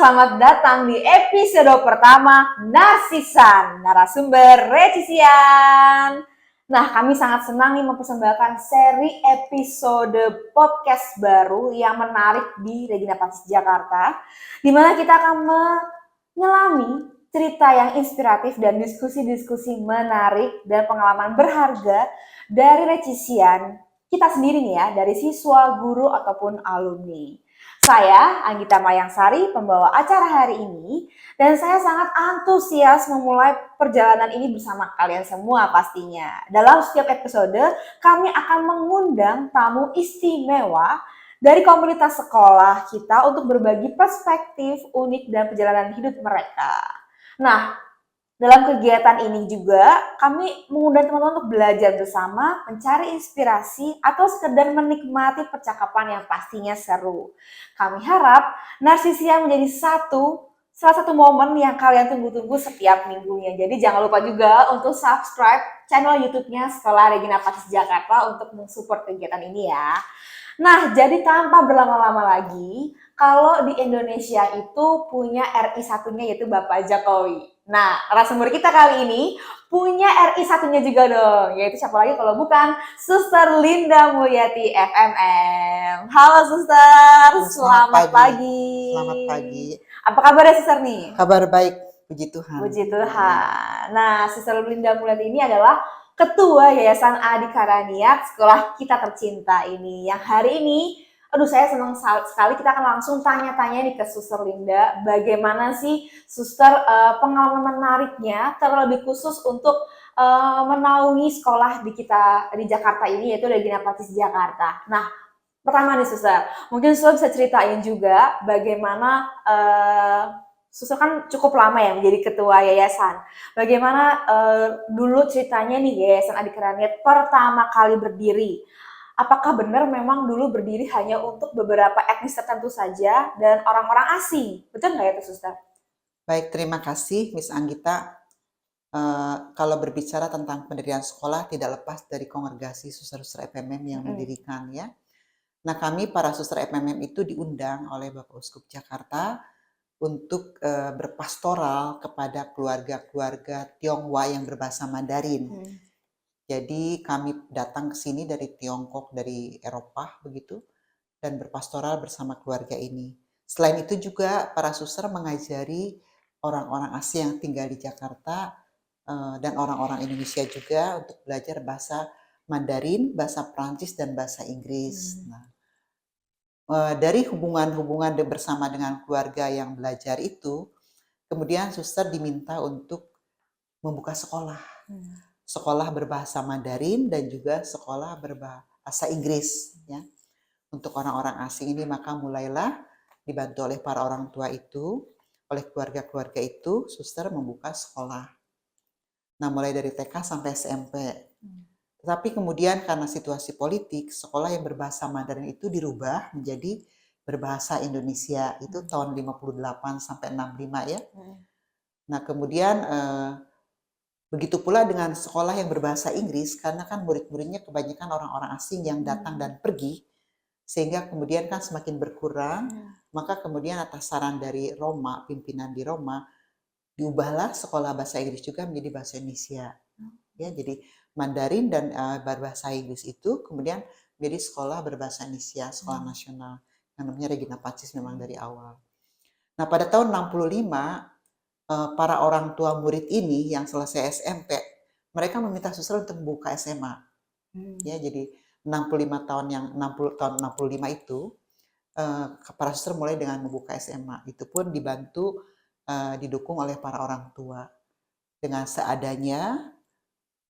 selamat datang di episode pertama Narsisan, narasumber Recisian. Nah, kami sangat senang nih mempersembahkan seri episode podcast baru yang menarik di Regina Pacis Jakarta, di mana kita akan menyelami cerita yang inspiratif dan diskusi-diskusi menarik dan pengalaman berharga dari Recisian kita sendiri nih ya, dari siswa, guru, ataupun alumni. Saya, Anggita Mayangsari, pembawa acara hari ini, dan saya sangat antusias memulai perjalanan ini bersama kalian semua pastinya. Dalam setiap episode, kami akan mengundang tamu istimewa dari komunitas sekolah kita untuk berbagi perspektif unik dan perjalanan hidup mereka. Nah, dalam kegiatan ini juga kami mengundang teman-teman untuk belajar bersama, mencari inspirasi, atau sekedar menikmati percakapan yang pastinya seru. Kami harap Narsisia menjadi salah satu momen yang kalian tunggu-tunggu setiap minggunya. Jadi jangan lupa juga untuk subscribe channel YouTube-nya Sekolah Regina Pacis Jakarta untuk mensupport kegiatan ini ya. Nah, jadi tanpa berlama-lama lagi, kalau di Indonesia itu punya RI satunya yaitu Bapak Jokowi. Nah, narasumber kita kali ini punya RI satunya juga dong, yaitu siapa lagi kalau bukan Suster Linda Mulyati FMM. Halo Suster, selamat pagi. Selamat pagi. Apa kabar ya Suster nih? Kabar baik, puji Tuhan. Puji Tuhan. Nah, Suster Linda Mulyati ini adalah Ketua Yayasan Adi Karaniat Sekolah Kita Tercinta ini. Yang hari ini, saya senang sekali kita akan langsung tanya-tanya nih ke Suster Linda. Bagaimana sih Suster pengalaman menariknya, terlebih khusus untuk menaungi sekolah di Jakarta ini, yaitu Regina Pacis Jakarta. Nah, pertama nih Suster, mungkin Suster bisa ceritain juga bagaimana Suster kan cukup lama ya menjadi ketua yayasan. Bagaimana dulu ceritanya nih Yayasan Adi Karaniat pertama kali berdiri? Apakah benar memang dulu berdiri hanya untuk beberapa etnis tertentu saja dan orang-orang asing? Betul nggak ya itu Suster? Baik, terima kasih Miss Anggita. Kalau berbicara tentang pendirian sekolah tidak lepas dari kongregasi suster-suster FMM yang mendirikan ya. Nah, kami para suster FMM itu diundang oleh Bapak Uskup Jakarta untuk berpastoral kepada keluarga-keluarga Tionghoa yang berbahasa Mandarin. Jadi kami datang ke sini dari Tiongkok, dari Eropa begitu, dan berpastoral bersama keluarga ini. Selain itu juga para suster mengajari orang-orang asing yang tinggal di Jakarta dan orang-orang Indonesia juga untuk belajar bahasa Mandarin, bahasa Prancis, dan bahasa Inggris. Nah, dari hubungan-hubungan bersama dengan keluarga yang belajar itu, kemudian suster diminta untuk membuka sekolah. Sekolah berbahasa Mandarin dan juga sekolah berbahasa Inggris ya. Untuk orang-orang asing ini maka mulailah dibantu oleh para orang tua itu, oleh keluarga-keluarga itu, suster membuka sekolah. Nah, mulai dari TK sampai SMP. Tetapi kemudian karena situasi politik, sekolah yang berbahasa Mandarin itu dirubah menjadi berbahasa Indonesia. Itu tahun 58 sampai 65 ya. Nah, kemudian begitu pula dengan sekolah yang berbahasa Inggris, karena kan murid-muridnya kebanyakan orang-orang asing yang datang dan pergi, sehingga kemudian kan semakin berkurang, maka kemudian atas saran dari Roma, pimpinan di Roma, diubahlah sekolah bahasa Inggris juga menjadi bahasa Indonesia. Ya, jadi Mandarin dan berbahasa Inggris itu kemudian menjadi sekolah berbahasa Indonesia, sekolah nasional, yang namanya Regina Pacis memang dari awal. Nah, pada tahun 65, para orang tua murid ini yang selesai SMP, mereka meminta suster untuk membuka SMA. Ya, jadi 65 tahun 65 itu para suster mulai dengan membuka SMA. Itu pun dibantu didukung oleh para orang tua dengan seadanya.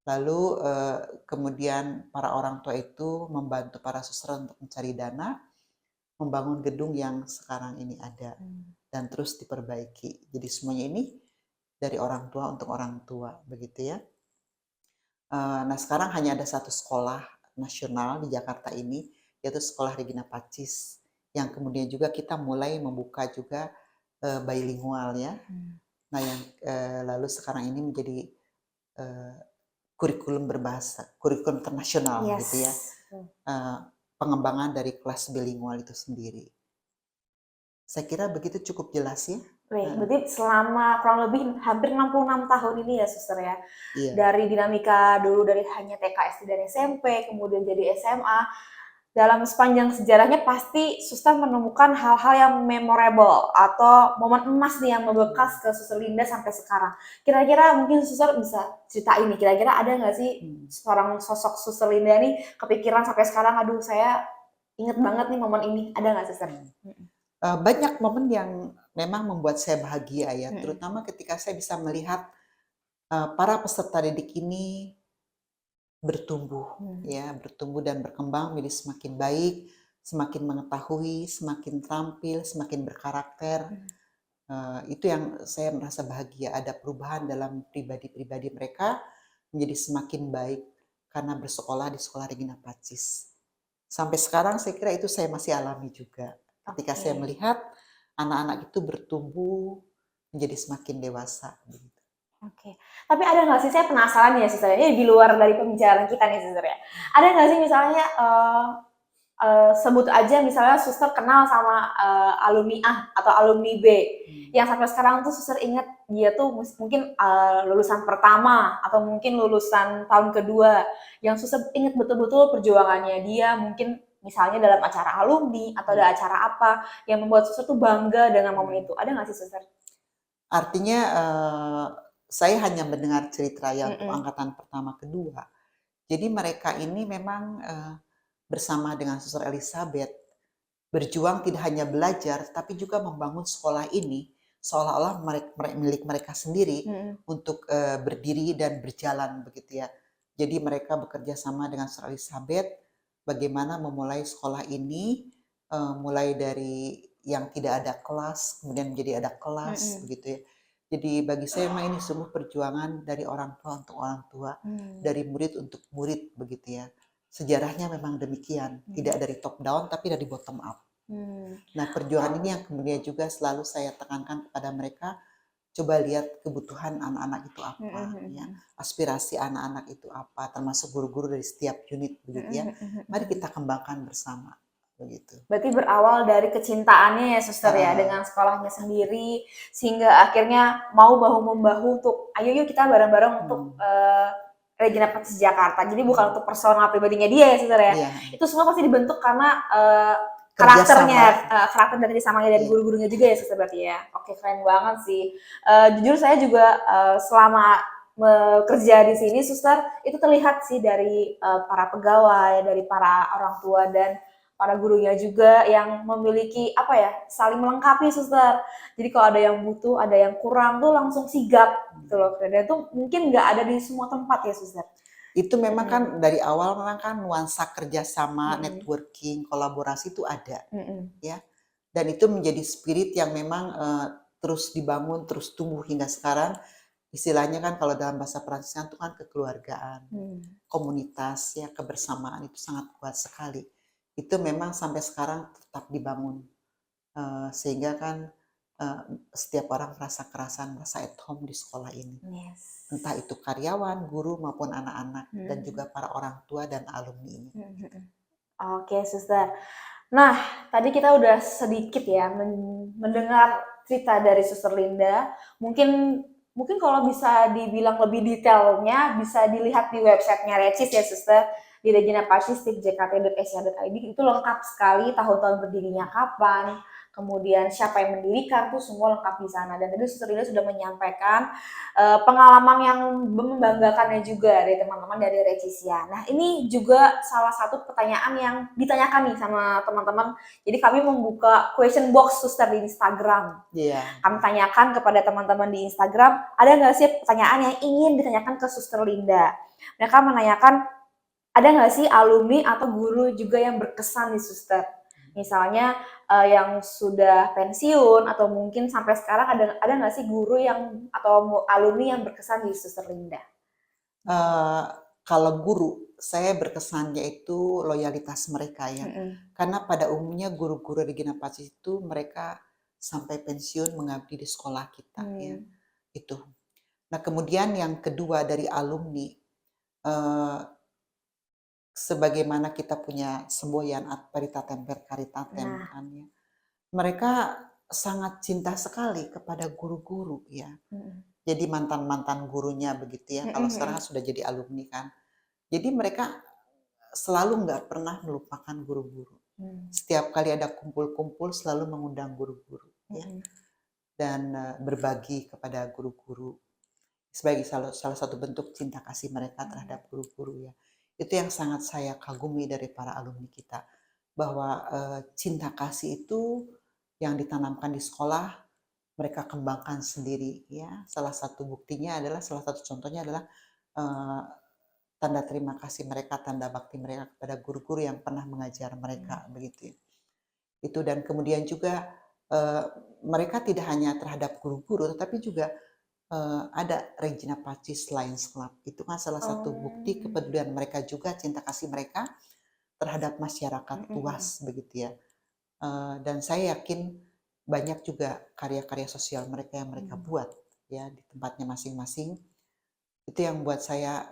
Lalu kemudian para orang tua itu membantu para suster untuk mencari dana, membangun gedung yang sekarang ini ada dan terus diperbaiki. Jadi semuanya ini dari orang tua untuk orang tua, begitu ya. Nah, sekarang hanya ada satu sekolah nasional di Jakarta ini, yaitu Sekolah Regina Pacis, yang kemudian juga kita mulai membuka juga bilingual ya. Nah, yang lalu sekarang ini menjadi kurikulum internasional gitu ya. Pengembangan dari kelas bilingual itu sendiri. Saya kira begitu cukup jelas ya. Wih, berarti selama kurang lebih hampir 66 tahun ini ya suster ya. Iya. Dari dinamika dulu dari hanya TK, SD, dan SMP, kemudian jadi SMA, dalam sepanjang sejarahnya pasti suster menemukan hal-hal yang memorable atau momen emas nih yang membekas ke suster Linda sampai sekarang. Kira-kira mungkin suster bisa ceritain nih, kira-kira ada nggak sih seorang sosok suster Linda nih kepikiran sampai sekarang, aduh saya inget banget nih momen ini, ada nggak suster? Banyak momen yang memang membuat saya bahagia ya, Mm-mm. terutama ketika saya bisa melihat para peserta didik ini bertumbuh, ya, bertumbuh dan berkembang menjadi semakin baik, semakin mengetahui, semakin terampil, semakin berkarakter. Itu yang saya merasa bahagia, ada perubahan dalam pribadi-pribadi mereka menjadi semakin baik karena bersekolah di Sekolah Regina Pacis. Sampai sekarang saya kira itu saya masih alami juga. Ketika saya melihat anak-anak itu bertumbuh menjadi semakin dewasa. Begitu. Oke, tapi ada nggak sih, saya penasaran ya suster, ini di luar dari pembicaraan kita nih suster ya. Ada nggak sih misalnya sebut aja misalnya suster kenal sama alumni A atau alumni B yang sampai sekarang tuh suster ingat dia tuh mungkin lulusan pertama atau mungkin lulusan tahun kedua yang suster ingat betul-betul perjuangannya dia, mungkin misalnya dalam acara alumni atau ada acara apa yang membuat suster tuh bangga dengan momen itu. Ada nggak sih suster? Artinya saya hanya mendengar cerita yang untuk angkatan pertama kedua. Jadi mereka ini memang bersama dengan Suster Elizabeth berjuang tidak hanya belajar tapi juga membangun sekolah ini seolah-olah milik mereka sendiri untuk berdiri dan berjalan begitu ya. Jadi mereka bekerja sama dengan Suster Elizabeth bagaimana memulai sekolah ini mulai dari yang tidak ada kelas kemudian menjadi ada kelas begitu ya. Jadi bagi saya memang ini semua perjuangan dari orang tua untuk orang tua, dari murid untuk murid begitu ya. Sejarahnya memang demikian, tidak dari top down tapi dari bottom up. Nah perjuangan ini yang kemudian juga selalu saya tekankan kepada mereka, coba lihat kebutuhan anak-anak itu apa, ya, aspirasi anak-anak itu apa, termasuk guru-guru dari setiap unit begitu ya. Mari kita kembangkan bersama. Begitu. Berarti berawal dari kecintaannya ya suster ya dengan sekolahnya sendiri sehingga akhirnya mau bahu-membahu untuk ayo yuk kita bareng-bareng untuk Regina Pacis Jakarta. Jadi bukan untuk personal pribadinya dia ya suster ya. Iya. Itu semua pasti dibentuk karena karakternya, karakter dan kerjasamanya dari guru-gurunya juga ya suster berarti ya. Oke, keren banget sih. Jujur saya juga selama bekerja di sini suster itu terlihat sih dari para pegawai, dari para orang tua dan para gurunya juga yang memiliki apa ya, saling melengkapi suster. Jadi kalau ada yang butuh, ada yang kurang tuh langsung sigap gitu loh. Dan itu mungkin nggak ada di semua tempat ya suster. Itu memang kan dari awal memang kan nuansa kerjasama, networking, kolaborasi itu ada, ya. Dan itu menjadi spirit yang memang terus dibangun, terus tumbuh hingga sekarang. Istilahnya kan kalau dalam bahasa Perancis itu kan kekeluargaan, komunitas, ya kebersamaan itu sangat kuat sekali. Itu memang sampai sekarang tetap dibangun sehingga kan setiap orang merasa kerasan, merasa at home di sekolah ini. Entah itu karyawan, guru maupun anak-anak dan juga para orang tua dan alumni. Oke, suster. Nah, tadi kita udah sedikit ya mendengar cerita dari Suster Linda. Mungkin kalau bisa dibilang lebih detailnya bisa dilihat di websitenya Recis ya suster, di reginapacis.jkt.ac.id. Itu lengkap sekali tahun-tahun berdirinya kapan, kemudian siapa yang mendirikan, tuh semua lengkap di sana. Dan tadi Suster Linda sudah menyampaikan pengalaman yang membanggakannya juga dari teman-teman dari Recisia. Nah, ini juga salah satu pertanyaan yang ditanyakan nih sama teman-teman. Jadi kami membuka question box suster di Instagram. Kami tanyakan kepada teman-teman di Instagram, ada nggak sih pertanyaan yang ingin ditanyakan ke Suster Linda? Mereka menanyakan, ada nggak sih alumni atau guru juga yang berkesan di suster? Misalnya yang sudah pensiun atau mungkin sampai sekarang ada nggak sih guru yang atau alumni yang berkesan di Suster Linda? Kalau guru, saya berkesannya itu loyalitas mereka ya. Karena pada umumnya guru-guru Regina Pacis itu mereka sampai pensiun mengabdi di sekolah kita ya. Itu. Nah kemudian yang kedua dari alumni, sebagaimana kita punya semboyan ad paritatem per caritatem kan ya. Mereka sangat cinta sekali kepada guru-guru ya. Mm. Jadi mantan-mantan gurunya begitu ya. Kalau sekarang sudah jadi alumni kan. Jadi mereka selalu nggak pernah melupakan guru-guru. Setiap kali ada kumpul-kumpul selalu mengundang guru-guru ya. Dan berbagi kepada guru-guru sebagai salah satu bentuk cinta kasih mereka terhadap guru-guru ya. Itu yang sangat saya kagumi dari para alumni kita, bahwa cinta kasih itu yang ditanamkan di sekolah mereka kembangkan sendiri ya. Salah satu buktinya adalah, salah satu contohnya adalah tanda terima kasih mereka, tanda bakti mereka kepada guru-guru yang pernah mengajar mereka begitu ya. Itu, dan kemudian juga mereka tidak hanya terhadap guru-guru tetapi juga ada Regina Pacis Lions Club. Itu kan salah satu bukti kepedulian mereka juga, cinta kasih mereka terhadap masyarakat luas begitu ya. Dan saya yakin banyak juga karya-karya sosial mereka yang mereka buat ya di tempatnya masing-masing. Itu yang buat saya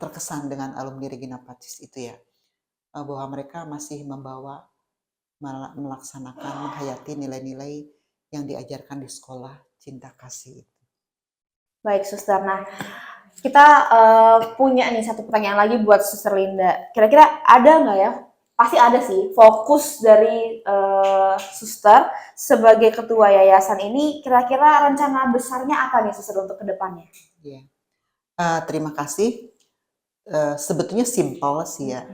terkesan dengan alumni Regina Pacis itu ya, bahwa mereka masih membawa, melaksanakan, menghayati nilai-nilai yang diajarkan di sekolah, cinta kasih itu. Baik, Suster. Nah, kita punya nih satu pertanyaan lagi buat Suster Linda. Kira-kira ada nggak ya? Pasti ada sih. Fokus dari Suster sebagai ketua yayasan ini, kira-kira rencana besarnya apa nih, Suster, untuk kedepannya? Ya. Terima kasih. Sebetulnya simpel sih ya.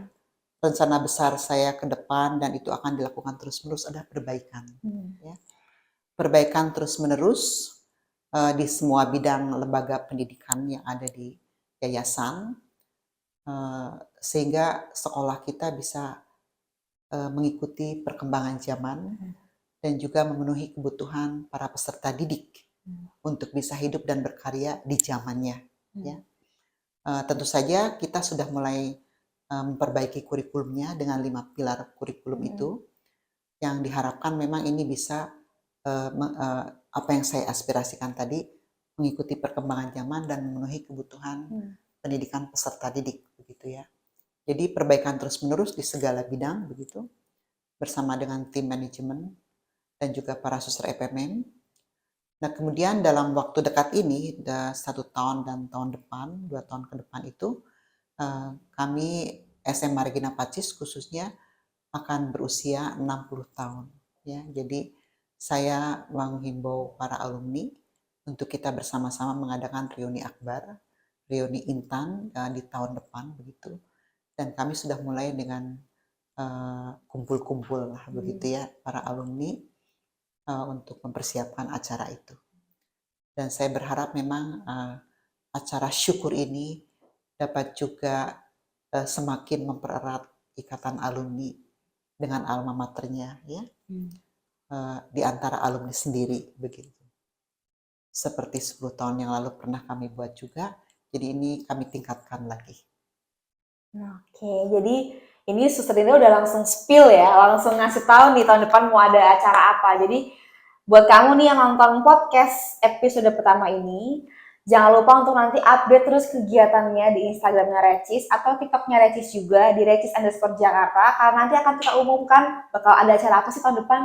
Rencana besar saya ke depan, dan itu akan dilakukan terus-menerus, adalah perbaikan. Ya. Perbaikan terus-menerus di semua bidang lembaga pendidikan yang ada di yayasan, sehingga sekolah kita bisa mengikuti perkembangan zaman dan juga memenuhi kebutuhan para peserta didik untuk bisa hidup dan berkarya di zamannya. Ya. Tentu saja kita sudah mulai memperbaiki kurikulumnya dengan 5 pilar kurikulum itu, yang diharapkan memang ini bisa apa yang saya aspirasikan tadi, mengikuti perkembangan zaman dan memenuhi kebutuhan pendidikan peserta didik begitu ya. Jadi perbaikan terus-menerus di segala bidang begitu, bersama dengan tim manajemen dan juga para suster EPMM. Nah, kemudian dalam waktu dekat ini, 1 tahun dan tahun depan, 2 tahun ke depan itu, kami SMA Regina Pacis khususnya akan berusia 60 tahun. Ya, jadi saya menghimbau para alumni untuk kita bersama-sama mengadakan reuni akbar, reuni intan di tahun depan begitu. Dan kami sudah mulai dengan kumpul-kumpul lah begitu ya, para alumni untuk mempersiapkan acara itu. Dan saya berharap memang acara syukur ini dapat juga semakin mempererat ikatan alumni dengan alma maternya ya, di antara alumni sendiri begitu. Seperti 10 tahun yang lalu pernah kami buat juga, jadi ini kami tingkatkan lagi. Oke, jadi ini Suster Linda udah langsung spill ya, langsung ngasih tahu nih tahun depan mau ada acara apa. Jadi buat kamu nih yang nonton podcast episode pertama ini, jangan lupa untuk nanti update terus kegiatannya di Instagramnya Recis atau TikToknya Recis juga di Recis_Jakarta, karena nanti akan kita umumkan bakal ada acara apa sih tahun depan.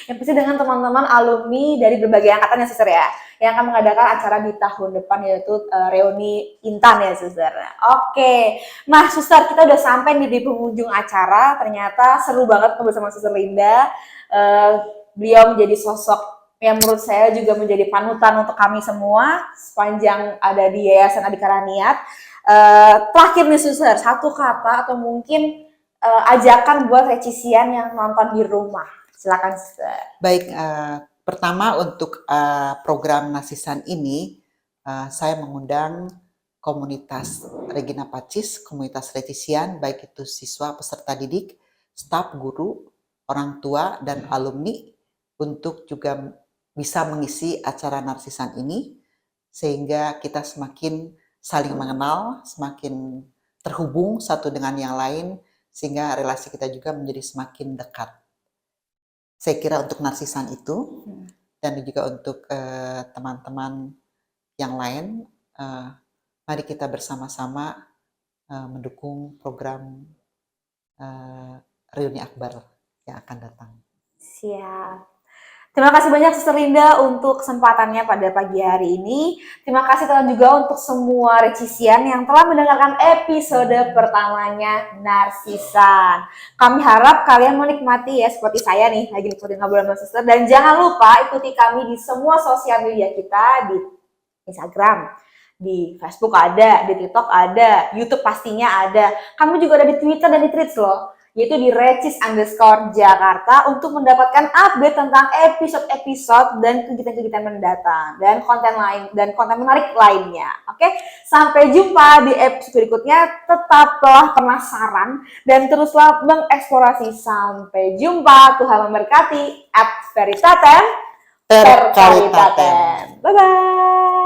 Yang pasti dengan teman-teman alumni dari berbagai angkatan ya, Suster ya, yang akan mengadakan acara di tahun depan, yaitu reuni intan ya, Suster. Oke, nah Suster, kita udah sampai di penghujung acara. Ternyata seru banget bersama Suster Linda. Beliau menjadi sosok yang menurut saya juga menjadi panutan untuk kami semua sepanjang ada di Yayasan Adhikara Niat. Terakhir nih Suster, satu kata atau mungkin ajakan buat Recisian yang nonton di rumah. Silakan Suster. Baik, pertama untuk program Nasisan ini, saya mengundang komunitas Regina Pacis, komunitas Recisian, baik itu siswa, peserta didik, staf, guru, orang tua, dan alumni, untuk juga bisa mengisi acara Narsisan ini, sehingga kita semakin saling mengenal, semakin terhubung satu dengan yang lain, sehingga relasi kita juga menjadi semakin dekat. Saya kira untuk Narsisan itu, dan juga untuk teman-teman yang lain, mari kita bersama-sama mendukung program reuni akbar yang akan datang. Siap. Terima kasih banyak Suster Linda untuk kesempatannya pada pagi hari ini. Terima kasih juga untuk semua recisian yang telah mendengarkan episode pertamanya Narsisan. Kami harap kalian menikmati ya seperti saya nih lagi nikmatin ngobrol sama Suster. Dan jangan lupa ikuti kami di semua sosial media kita, di Instagram, di Facebook ada, di TikTok ada, YouTube pastinya ada. Kami juga ada di Twitter dan di Threads loh, yaitu di recis_Jakarta untuk mendapatkan update tentang episode-episode dan kegiatan-kegiatan mendatang dan konten menarik lainnya. Oke, sampai jumpa di episode berikutnya. Tetaplah penasaran dan teruslah mengeksplorasi. Sampai jumpa. Tuhan memberkati. Ad veritatem, per Per caritatem. caritatem. Bye bye.